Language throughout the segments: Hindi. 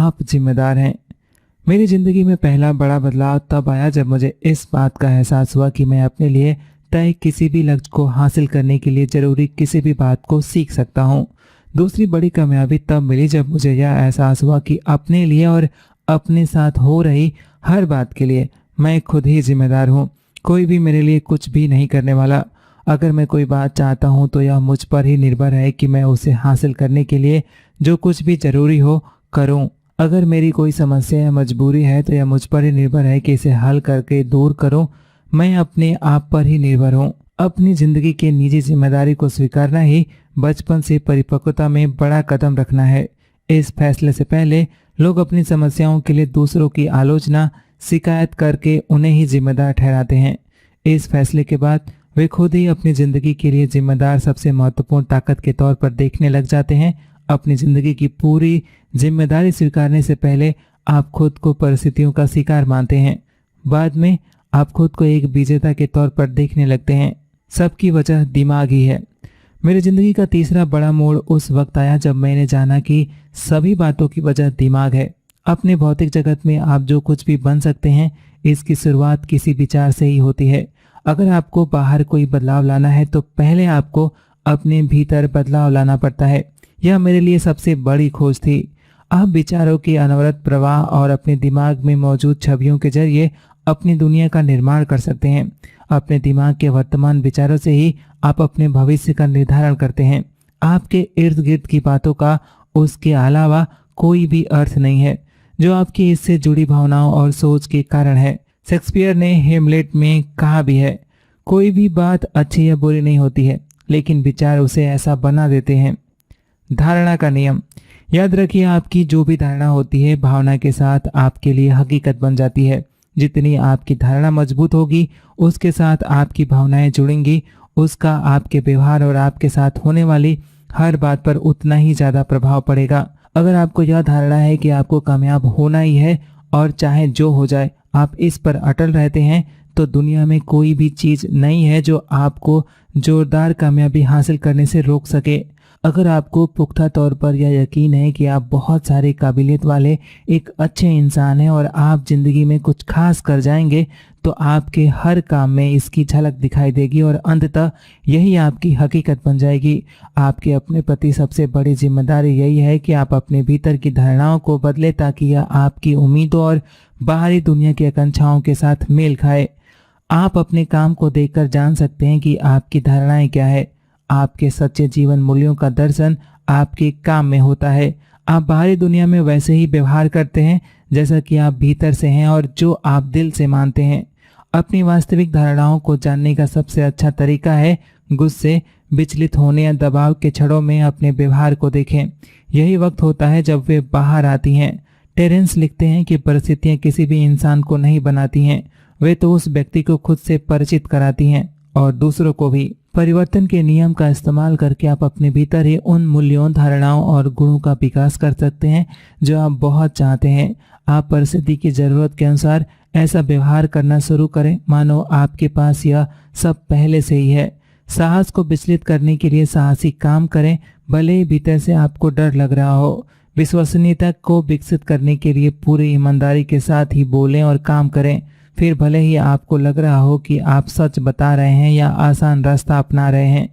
आप जिम्मेदार हैं। मेरी ज़िंदगी में पहला बड़ा बदलाव तब आया जब मुझे इस बात का एहसास हुआ कि मैं अपने लिए तय किसी भी लक्ष्य को हासिल करने के लिए ज़रूरी किसी भी बात को सीख सकता हूँ। दूसरी बड़ी कामयाबी तब मिली जब मुझे यह एहसास हुआ कि अपने लिए और अपने साथ हो रही हर बात के लिए मैं खुद ही जिम्मेदार हूँ। कोई भी मेरे लिए कुछ भी नहीं करने वाला। अगर मैं कोई बात चाहता हूँ तो यह मुझ पर ही निर्भर है कि मैं उसे हासिल करने के लिए जो कुछ भी ज़रूरी हो करूँ। अगर मेरी कोई समस्या या मजबूरी है तो यह मुझ पर ही निर्भर है कि इसे हल करके दूर करूँ। मैं अपने आप पर ही निर्भर हूँ। अपनी ज़िंदगी की निजी जिम्मेदारी को स्वीकारना ही बचपन से परिपक्वता में बड़ा कदम रखना है। इस फैसले से पहले लोग अपनी समस्याओं के लिए दूसरों की आलोचना शिकायत करके उन्हें ही जिम्मेदार ठहराते हैं। इस फैसले के बाद वे खुद ही अपनी ज़िंदगी के लिए जिम्मेदार सबसे महत्वपूर्ण ताकत के तौर पर देखने लग जाते हैं। अपनी ज़िंदगी की पूरी जिम्मेदारी स्वीकारने से पहले आप खुद को परिस्थितियों का शिकार मानते हैं। बाद में आप खुद को एक विजेता के तौर पर देखने लगते हैं। सबकी वजह दिमाग ही है। मेरी ज़िंदगी का तीसरा बड़ा मोड़ उस वक्त आया जब मैंने जाना कि सभी बातों की वजह दिमाग है। अपने भौतिक जगत में आप जो कुछ भी बन सकते हैं, इसकी शुरुआत किसी विचार से ही होती है। अगर आपको बाहर कोई बदलाव लाना है तो पहले आपको अपने भीतर बदलाव लाना पड़ता है। यह मेरे लिए सबसे बड़ी खोज थी। आप विचारों के अनवरत प्रवाह और अपने दिमाग में मौजूद छवियों के जरिए अपनी दुनिया का निर्माण कर सकते हैं। अपने दिमाग के वर्तमान विचारों से ही आप अपने भविष्य का निर्धारण करते हैं। आपके इर्द गिर्द की बातों का उसके अलावा कोई भी अर्थ नहीं है, जो आपकी इससे जुड़ी भावनाओं और सोच के कारण है। शेक्सपियर ने हेमलेट में कहा भी है, कोई भी बात अच्छी या बुरी नहीं होती है, लेकिन विचार उसे ऐसा बना देते हैं। धारणा का नियम। याद रखिए, आपकी जो भी धारणा होती है भावना के साथ आपके लिए हकीकत बन जाती है। जितनी आपकी धारणा मजबूत होगी उसके साथ आपकी भावनाएं जुड़ेंगी, उसका आपके व्यवहार और आपके साथ होने वाली हर बात पर उतना ही ज़्यादा प्रभाव पड़ेगा। अगर आपको यह धारणा है कि आपको कामयाब होना ही है और चाहे जो हो जाए आप इस पर अटल रहते हैं, तो दुनिया में कोई भी चीज़ नहीं है जो आपको जोरदार कामयाबी हासिल करने से रोक सके। अगर आपको पुख्ता तौर पर यह यकीन है कि आप बहुत सारे काबिलियत वाले एक अच्छे इंसान हैं और आप ज़िंदगी में कुछ खास कर जाएंगे, तो आपके हर काम में इसकी झलक दिखाई देगी और अंततः यही आपकी हकीकत बन जाएगी। आपके अपने प्रति सबसे बड़ी जिम्मेदारी यही है कि आप अपने भीतर की धारणाओं को बदलें ताकि यह आपकी उम्मीदों और बाहरी दुनिया की आकांक्षाओं के साथ मेल खाए। आप अपने काम को देखकर जान सकते हैं कि आपकी धारणाएं क्या है। आपके सच्चे जीवन मूल्यों का दर्शन आपके काम में होता है। आप बाहरी दुनिया में वैसे ही व्यवहार करते हैं जैसा कि आप भीतर से हैं और जो आप दिल से मानते हैं। अपनी वास्तविक धारणाओं को जानने का सबसे अच्छा तरीका है गुस्से, विचलित होने या दबाव के क्षणों में अपने व्यवहार को देखें। यही वक्त होता है जब वे बाहर आती हैं। टेरेंस लिखते हैं कि परिस्थितियां किसी भी इंसान को नहीं बनाती हैं, वे तो उस व्यक्ति को खुद से परिचित कराती हैं और दूसरों को भी। परिवर्तन के नियम का इस्तेमाल करके आप अपने भीतर ही उन मूल्यों, धारणाओं और गुणों का विकास कर सकते हैं जो आप बहुत चाहते हैं। आप परिस्थिति की ज़रूरत के अनुसार ऐसा व्यवहार करना शुरू करें मानो आपके पास यह सब पहले से ही है। साहस को विचलित करने के लिए साहसी काम करें, भले ही भीतर से आपको डर लग रहा हो। विश्वसनीयता को विकसित करने के लिए पूरी ईमानदारी के साथ ही बोलें और काम करें, फिर भले ही आपको लग रहा हो कि आप सच बता रहे हैं या आसान रास्ता अपना रहे हैं।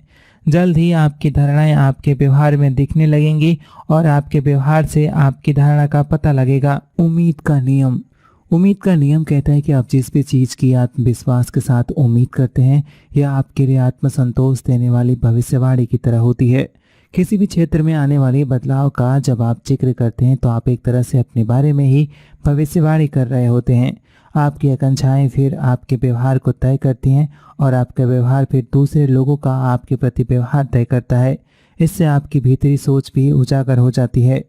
जल्द ही आपकी धारणाएं आपके व्यवहार में दिखने लगेंगी और आपके व्यवहार से आपकी धारणा का पता लगेगा। उम्मीद का नियम। उम्मीद का नियम कहता है कि आप जिस भी चीज़ की आत्मविश्वास के साथ उम्मीद करते हैं, यह आपके लिए आत्मसंतोष देने वाली भविष्यवाणी की तरह होती है। किसी भी क्षेत्र में आने वाले बदलाव का जब आप जिक्र करते हैं तो आप एक तरह से अपने बारे में ही भविष्यवाणी कर रहे होते हैं। आपकी आकांक्षाएं फिर आपके व्यवहार को तय करती हैं और आपका व्यवहार फिर दूसरे लोगों का आपके प्रति व्यवहार तय करता है। इससे आपकी भीतरी सोच भी उजागर हो जाती है।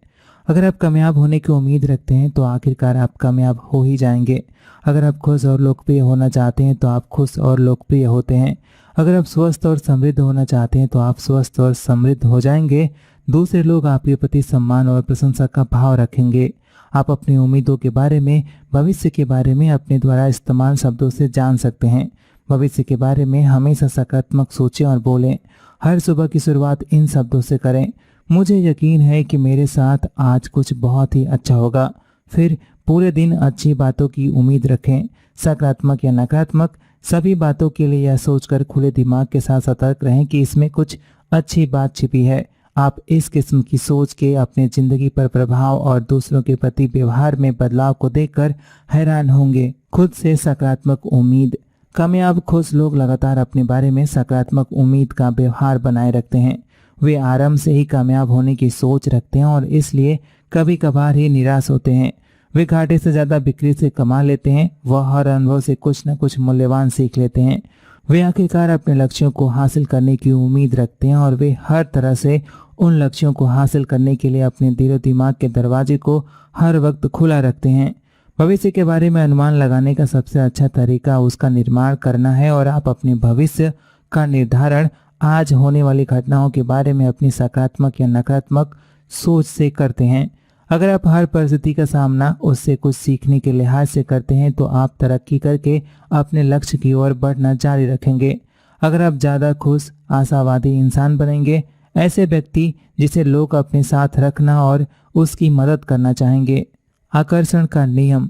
अगर आप कामयाब होने की उम्मीद रखते हैं तो आखिरकार आप कामयाब हो ही जाएंगे। अगर आप खुश और लोकप्रिय होना चाहते हैं तो आप खुश और लोकप्रिय होते हैं। अगर आप स्वस्थ और समृद्ध होना चाहते हैं तो आप स्वस्थ और समृद्ध हो जाएंगे। दूसरे लोग आपके प्रति सम्मान और प्रशंसा का भाव रखेंगे। आप अपनी उम्मीदों के बारे में, भविष्य के बारे में अपने द्वारा इस्तेमाल शब्दों से जान सकते हैं। भविष्य के बारे में हमेशा सकारात्मक सोचें और बोलें। हर सुबह की शुरुआत इन शब्दों से करें, मुझे यकीन है कि मेरे साथ आज कुछ बहुत ही अच्छा होगा। फिर पूरे दिन अच्छी बातों की उम्मीद रखें। सकारात्मक या नकारात्मक सभी बातों के लिए यह सोचकर खुले दिमाग के साथ सतर्क रहें कि इसमें कुछ अच्छी बात छिपी है। आप इस किस्म की सोच के अपने जिंदगी पर प्रभाव और दूसरों के प्रति व्यवहार में बदलाव को देखकर हैरान होंगे। खुद से सकारात्मक उम्मीद। कामयाब खुश लोग लगातार अपने बारे में सकारात्मक उम्मीद का व्यवहार बनाए रखते हैं। वे आरंभ से ही कामयाब होने की सोच रखते हैं और इसलिए कभी कभार ही निराश होते हैं। वे घाटे से ज्यादा बिक्री से कमा लेते हैं। वह हर अनुभव से कुछ न कुछ मूल्यवान सीख लेते हैं। वे आखिरकार अपने लक्ष्यों को हासिल करने की उम्मीद रखते हैं और वे हर तरह से उन लक्ष्यों को हासिल करने के लिए अपने दिलो दिमाग के दरवाजे को हर वक्त खुला रखते हैं। भविष्य के बारे में अनुमान लगाने का सबसे अच्छा तरीका उसका निर्माण करना है और आप अपने भविष्य का निर्धारण आज होने वाली घटनाओं के बारे में अपनी सकारात्मक या नकारात्मक सोच से करते हैं। अगर आप हर परिस्थिति का सामना उससे कुछ सीखने के लिहाज से करते हैं तो आप तरक्की करके अपने लक्ष्य की ओर बढ़ना जारी रखेंगे। अगर आप ज़्यादा खुश आशावादी इंसान बनेंगे, ऐसे व्यक्ति जिसे लोग अपने साथ रखना और उसकी मदद करना चाहेंगे। आकर्षण का नियम।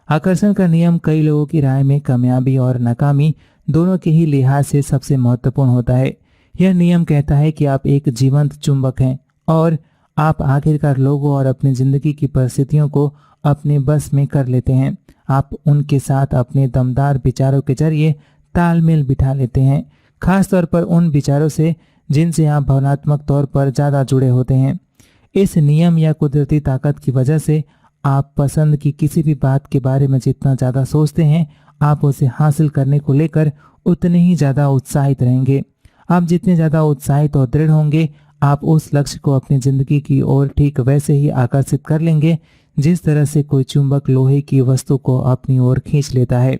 आकर्षण का नियम कई लोगों की राय में कामयाबी और नाकामी दोनों के ही लिहाज से सबसे महत्वपूर्ण होता है। यह नियम कहता है कि आप एक जीवंत चुंबक हैं और आप आखिरकार लोगों और अपनी जिंदगी की परिस्थितियों को अपने बस में कर लेते हैं। आप उनके साथ अपने दमदार विचारों के जरिए तालमेल बिठा लेते हैं, खास तौर पर उन विचारों से जिनसे आप भावनात्मक तौर पर ज़्यादा जुड़े होते हैं। इस नियम या कुदरती ताकत की वजह से आप पसंद की किसी भी बात के बारे में जितना ज़्यादा सोचते हैं, आप उसे हासिल करने को लेकर उतने ही ज़्यादा उत्साहित रहेंगे। आप जितने ज़्यादा उत्साहित और दृढ़ होंगे, आप उस लक्ष्य को अपनी ज़िंदगी की ओर ठीक वैसे ही आकर्षित कर लेंगे जिस तरह से कोई चुंबक लोहे की वस्तु को अपनी ओर खींच लेता है।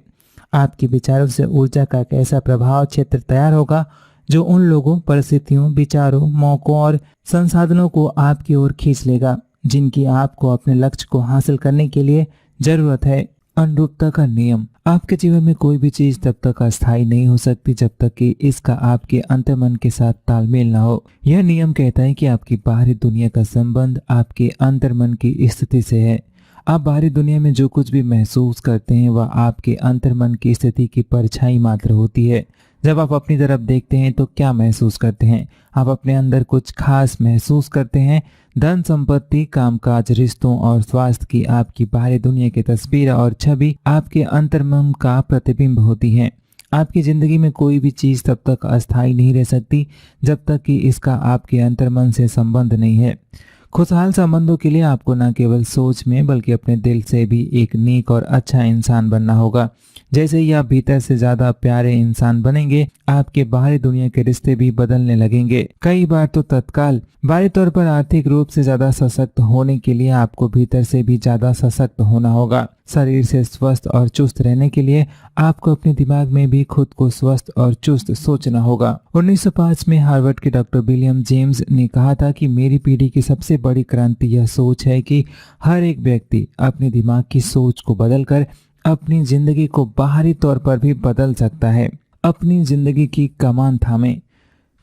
आपके विचारों से ऊर्जा का एक ऐसा प्रभाव क्षेत्र तैयार होगा जो उन लोगों, परिस्थितियों, विचारों, मौकों और संसाधनों को आपकी ओर खींच लेगा जिनकी आपको अपने लक्ष्य को हासिल करने के लिए जरूरत है। अनुरूपता का नियम। आपके जीवन में कोई भी चीज तब तक अस्थायी नहीं हो सकती जब तक कि इसका आपके अंतर्मन के साथ तालमेल ना हो। यह नियम कहता है कि आपकी बाहरी दुनिया का संबंध आपके अंतर्मन की स्थिति से है। आप बाहरी दुनिया में जो कुछ भी महसूस करते हैं वह आपके अंतर्मन की स्थिति की परछाई मात्र होती है। जब आप अपनी तरफ देखते हैं तो क्या महसूस करते हैं? आप अपने अंदर कुछ खास महसूस करते हैं। धन संपत्ति, कामकाज, रिश्तों और स्वास्थ्य की आपकी बाहरी दुनिया की तस्वीर और छवि आपके अंतर्मन का प्रतिबिंब होती है। आपकी जिंदगी में कोई भी चीज तब तक अस्थायी नहीं रह सकती जब तक कि इसका आपके अंतर्मन से संबंध नहीं है। खुशहाल संबंधों के लिए आपको न केवल सोच में बल्कि अपने दिल से भी एक नेक और अच्छा इंसान बनना होगा। जैसे ही आप भीतर से ज्यादा प्यारे इंसान बनेंगे, आपके बाहरी दुनिया के रिश्ते भी बदलने लगेंगे। कई बार तो तत्काल। बाहरी तौर पर आर्थिक रूप से ज्यादा सशक्त होने के लिए आपको भीतर से भी ज्यादा सशक्त होना होगा। शरीर से स्वस्थ और चुस्त रहने के लिए आपको अपने दिमाग में भी खुद को स्वस्थ और चुस्त सोचना होगा। 1905 में हार्वर्ड के डॉक्टर विलियम जेम्स ने कहा था कि मेरी पीढ़ी की सबसे बड़ी क्रांति यह सोच है कि हर एक व्यक्ति अपने दिमाग की सोच को बदलकर अपनी जिंदगी को बाहरी तौर पर भी बदल सकता है। अपनी जिंदगी की कमान थामे।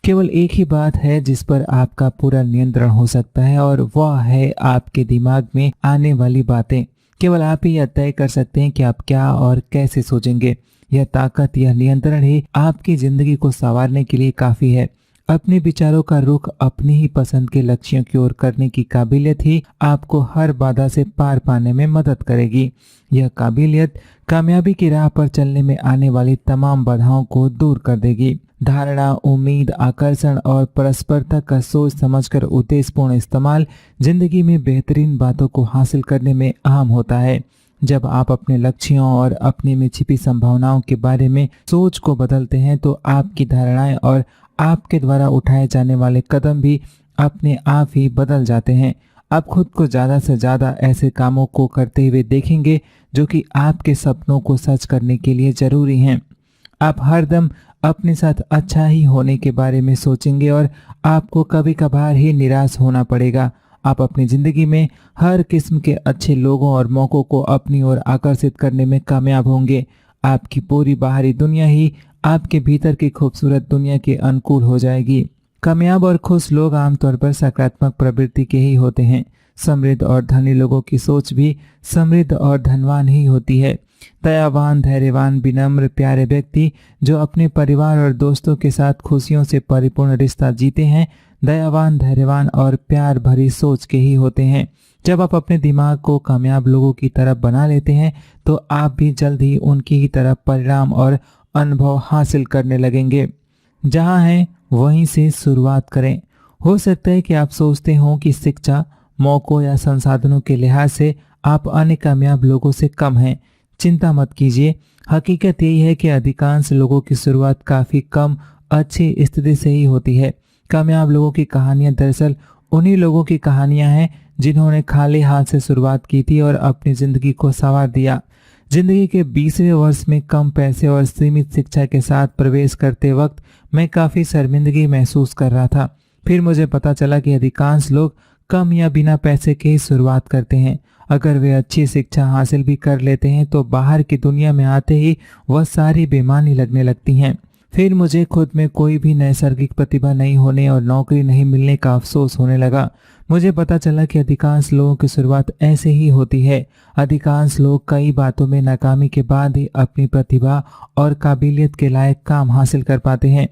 केवल एक ही बात है जिस पर आपका पूरा नियंत्रण हो सकता है और वह है आपके दिमाग में आने वाली बातें। केवल आप ही यह तय कर सकते हैं कि आप क्या और कैसे सोचेंगे। यह ताकत, यह नियंत्रण ही आपकी जिंदगी को संवारने के लिए काफी है। अपने विचारों का रुख अपनी ही पसंद के लक्ष्यों की ओर करने की काबिलियत ही आपको हर बाधा से पार पाने में मदद करेगी। यह काबिलियत कामयाबी की राह पर चलने में आने वाली तमाम बाधाओं को दूर कर देगी। धारणा, उम्मीद, आकर्षण और परस्परता का सोच समझकर उद्देश्यपूर्ण इस्तेमाल जिंदगी में बेहतरीन बातों को हासिल करने में अहम होता है। जब आप अपने लक्ष्यों और अपने में छिपी संभावनाओं के बारे में सोच को बदलते हैं तो आपकी धारणाएं और आपके द्वारा उठाए जाने वाले कदम भी अपने आप ही बदल जाते हैं। आप खुद को ज्यादा से ज्यादा ऐसे कामों को करते हुए देखेंगे जो कि आपके सपनों को सच करने के लिए जरूरी हैं। आप हरदम अपने साथ अच्छा ही होने के बारे में सोचेंगे और आपको कभी कभार ही निराश होना पड़ेगा। आप अपनी जिंदगी में हर किस्म के अच्छे लोगों और मौकों को अपनी ओर आकर्षित करने में कामयाब होंगे। आपकी पूरी बाहरी दुनिया ही आपके भीतर की खूबसूरत दुनिया के अनुकूल हो जाएगी। कामयाब और खुश लोग आमतौर पर सकारात्मक प्रवृत्ति के ही होते हैं। समृद्ध और धनी लोगों की सोच भी समृद्ध और धनवान ही होती है। दयावान, धैर्यवान, विनम्र, प्यारे व्यक्ति जो अपने परिवार और दोस्तों के साथ खुशियों से परिपूर्ण रिश्ता जीते हैं, दयावान, धैर्यवान और प्यार भरी सोच के ही होते हैं। जब आप अपने दिमाग को कामयाब लोगों की तरफ बना लेते हैं तो आप भी जल्द ही उनकी ही तरफ परिणाम और अनुभव हासिल करने लगेंगे। जहां हैं वहीं से शुरुआत करें। हो सकता है कि आप सोचते हो कि शिक्षा, मौकों या संसाधनों के लिहाज से आप अन्य कामयाब लोगों से कम हैं। चिंता मत कीजिए। हकीकत यही है कि अधिकांश लोगों की शुरुआत काफी कम अच्छी स्थिति से ही होती है। कामयाब लोगों की कहानियां दरअसल उन्हीं लोगों की कहानियां हैं जिन्होंने खाली हाथ से शुरुआत की थी और अपनी जिंदगी को संवार दिया। जिंदगी के 20वें वर्ष में कम पैसे और सीमित शिक्षा के साथ प्रवेश करते वक्त मैं काफी शर्मिंदगी महसूस कर रहा था। फिर मुझे पता चला कि अधिकांश लोग कम या बिना पैसे के ही शुरुआत करते हैं। अगर वे अच्छी शिक्षा हासिल भी कर लेते हैं तो बाहर की दुनिया में आते ही वह सारी बेमानी लगने लगती हैं। फिर मुझे खुद में कोई भी नैसर्गिक प्रतिभा नहीं होने और नौकरी नहीं मिलने का अफसोस होने लगा। मुझे पता चला कि अधिकांश लोगों की शुरुआत ऐसे ही होती है। अधिकांश लोग कई बातों में नाकामी के बाद ही अपनी प्रतिभा और काबिलियत के लायक काम हासिल कर पाते हैं।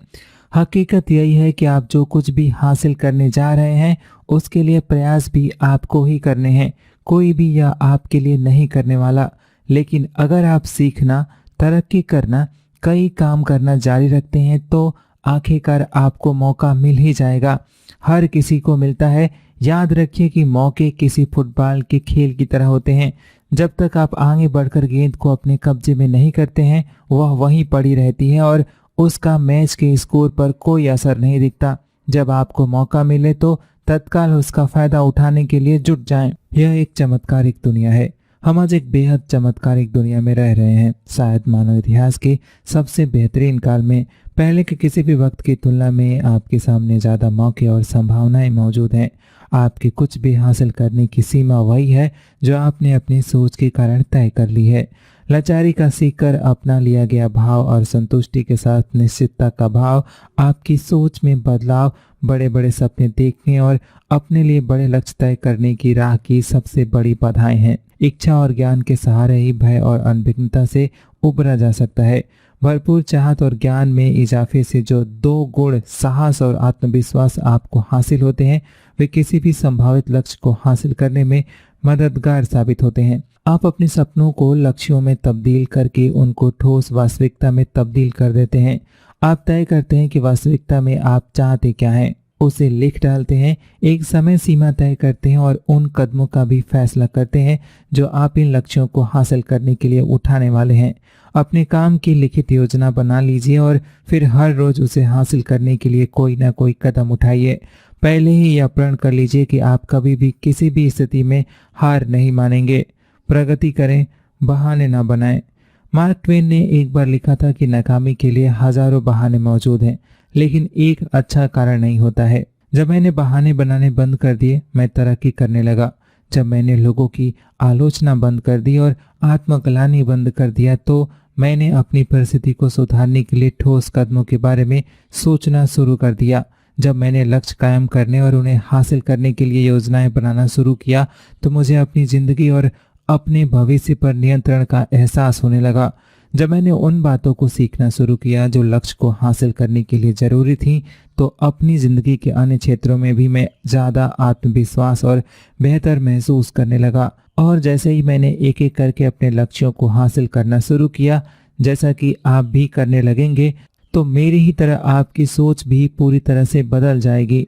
हकीकत यही है कि आप जो कुछ भी हासिल करने जा रहे हैं उसके लिए प्रयास भी आपको ही करने हैं। कोई भी यह आपके लिए नहीं करने वाला। लेकिन अगर आप सीखना, तरक्की करना, कई काम करना जारी रखते हैं तो आखिरकार आपको मौका मिल ही जाएगा। हर किसी को मिलता है। याद रखिए कि मौके किसी फुटबॉल के खेल की तरह होते हैं। जब तक आप आगे बढ़कर गेंद को अपने कब्जे में नहीं करते हैं वह वहीं पड़ी रहती है और उसका मैच के स्कोर पर कोई असर नहीं दिखता। जब आपको मौका मिले तो तत्काल उसका फायदा उठाने के लिए जुट जाएं। यह एक चमत्कारिक दुनिया है। हम आज एक बेहद चमत्कारिक दुनिया में रह रहे हैं। शायद मानव इतिहास के सबसे बेहतरीन काल में पहले के किसी भी वक्त की तुलना में आपके सामने ज़्यादा मौके और संभावनाएं मौजूद हैं। आपके कुछ भी हासिल करने की सीमा वही है जो आपने अपनी सोच के कारण तय कर ली है। लाचारी का सीखकर अपना लिया गया भाव और संतुष्टि के साथ निश्चितता का भाव आपकी सोच में बदलाव, बड़े बड़े सपने देखने और अपने लिए बड़े लक्ष्य तय करने की राह की सबसे बड़ी बाधाएं हैं। इच्छा और ज्ञान के सहारे ही भय और अनभिज्ञता से उबरा जा सकता है। भरपूर चाहत और ज्ञान में इजाफे से जो दो गुण, साहस और आत्मविश्वास आपको हासिल होते हैं वे किसी भी संभावित लक्ष्य को हासिल करने में मददगार साबित होते हैं। आप अपने सपनों को लक्ष्यों में तब्दील करके उनको ठोस वास्तविकता में तब्दील कर देते हैं। आप तय करते हैं कि वास्तविकता में आप चाहते क्या हैं, उसे लिख डालते हैं, एक समय सीमा तय करते हैं और उन कदमों का भी फैसला करते हैं जो आप इन लक्ष्यों को हासिल करने के लिए उठाने वाले हैं। अपने काम की लिखित योजना बना लीजिए और फिर हर रोज उसे हासिल करने के लिए कोई ना कोई कदम उठाइए। पहले ही यह प्रण कर लीजिए कि आप कभी भी किसी भी स्थिति में हार नहीं मानेंगे। प्रगति करें, बहाने ना बनाएं। मार्क ट्वेन ने एक बार लिखा था कि नाकामी के लिए हजारों बहाने मौजूद हैं लेकिन एक अच्छा कारण नहीं होता है। जब मैंने बहाने बनाने बंद कर दिए मैं तरक्की करने लगा। जब मैंने लोगों की आलोचना बंद कर दी और आत्मग्लानि बंद कर दिया तो मैंने अपनी परिस्थिति को सुधारने के लिए ठोस कदमों के बारे में सोचना शुरू कर दिया। जब मैंने लक्ष्य कायम करने और उन्हें हासिल करने के लिए योजनाएं बनाना शुरू किया तो मुझे अपनी जिंदगी और अपने भविष्य पर नियंत्रण का एहसास होने लगा। जब मैंने उन बातों को सीखना शुरू किया जो लक्ष्य को हासिल करने के लिए जरूरी थी तो अपनी जिंदगी के अन्य क्षेत्रों में भी मैं ज्यादा आत्मविश्वास और बेहतर महसूस करने लगा। और जैसे ही मैंने एक एक करके अपने लक्ष्यों को हासिल करना शुरू किया, जैसा कि आप भी करने लगेंगे, तो मेरी ही तरह आपकी सोच भी पूरी तरह से बदल जाएगी।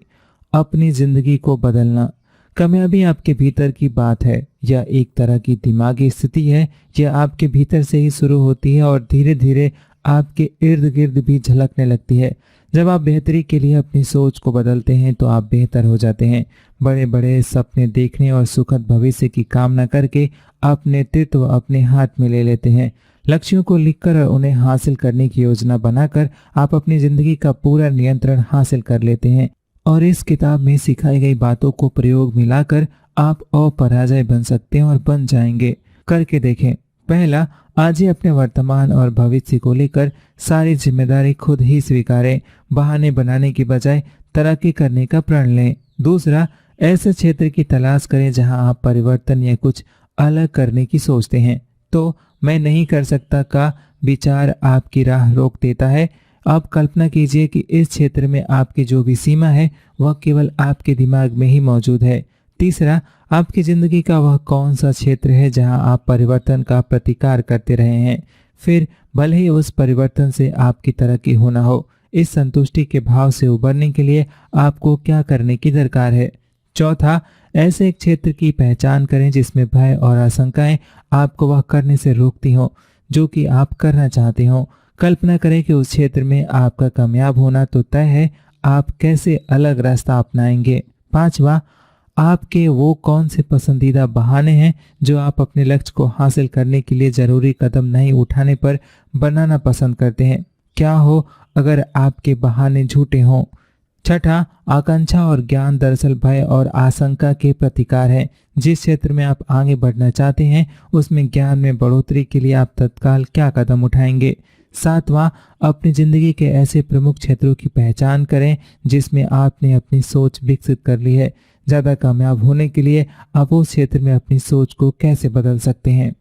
अपनी जिंदगी को बदलना, कामयाबी आपके भीतर की बात है। यह एक तरह की दिमागी स्थिति है। यह आपके भीतर से ही शुरू होती है और धीरे धीरे आपके इर्द गिर्द भी झलकने लगती है। जब आप बेहतरी के लिए अपनी सोच को बदलते हैं तो आप बेहतर हो जाते हैं। बड़े बड़े सपने देखने और सुखद भविष्य की कामना करके आप नेतृत्व अपने हाथ में ले लेते हैं। लक्ष्यों को लिखकर और उन्हें हासिल करने की योजना बनाकर आप अपनी जिंदगी का पूरा नियंत्रण हासिल कर लेते हैं। और इस किताब में सिखाई गई बातों को प्रयोग मिलाकर आप अपराजय बन सकते हैं और बन जाएंगे। करके देखें। पहला, आज ही अपने वर्तमान और भविष्य को लेकर सारी जिम्मेदारी खुद ही स्वीकारें। बहाने बनाने की बजाय तरक्की करने का प्रण लें। दूसरा, ऐसे क्षेत्र की तलाश करें जहां आप परिवर्तन या कुछ अलग करने की सोचते हैं। तो मैं नहीं कर सकता का विचार आपकी राह रोक देता है। आप कल्पना कीजिए कि इस क्षेत्र में आपकी जो भी सीमा है वह केवल आपके दिमाग में ही मौजूद है। तीसरा, आपकी जिंदगी का वह कौन सा क्षेत्र है जहां आप परिवर्तन का प्रतिकार करते रहे हैं, फिर भले ही उस परिवर्तन से आपकी तरक्की होना हो। इस संतुष्टि के भाव से उबरने के लिए आपको क्या करने की दरकार है। चौथा, ऐसे एक क्षेत्र की पहचान करें जिसमें भय और आशंकाएं आपको वह करने से रोकती हों जो कि आप करना चाहते हो। कल्पना करें कि उस क्षेत्र में आपका कामयाब होना तो तय है, आप कैसे अलग रास्ता अपनाएंगे। पांचवा, आपके वो कौन से पसंदीदा बहाने हैं जो आप अपने लक्ष्य को हासिल करने के लिए जरूरी कदम नहीं उठाने पर बनाना पसंद करते हैं। क्या हो अगर आपके बहाने झूठे हों। छठा, आकांक्षा और ज्ञान दरअसल भय और आशंका के प्रतिकार है। जिस क्षेत्र में आप आगे बढ़ना चाहते हैं उसमें ज्ञान में बढ़ोतरी के लिए आप तत्काल क्या कदम उठाएंगे। सातवां, अपनी जिंदगी के ऐसे प्रमुख क्षेत्रों की पहचान करें जिसमें आपने अपनी सोच विकसित कर ली है। ज्यादा कामयाब होने के लिए आप उस क्षेत्र में अपनी सोच को कैसे बदल सकते हैं।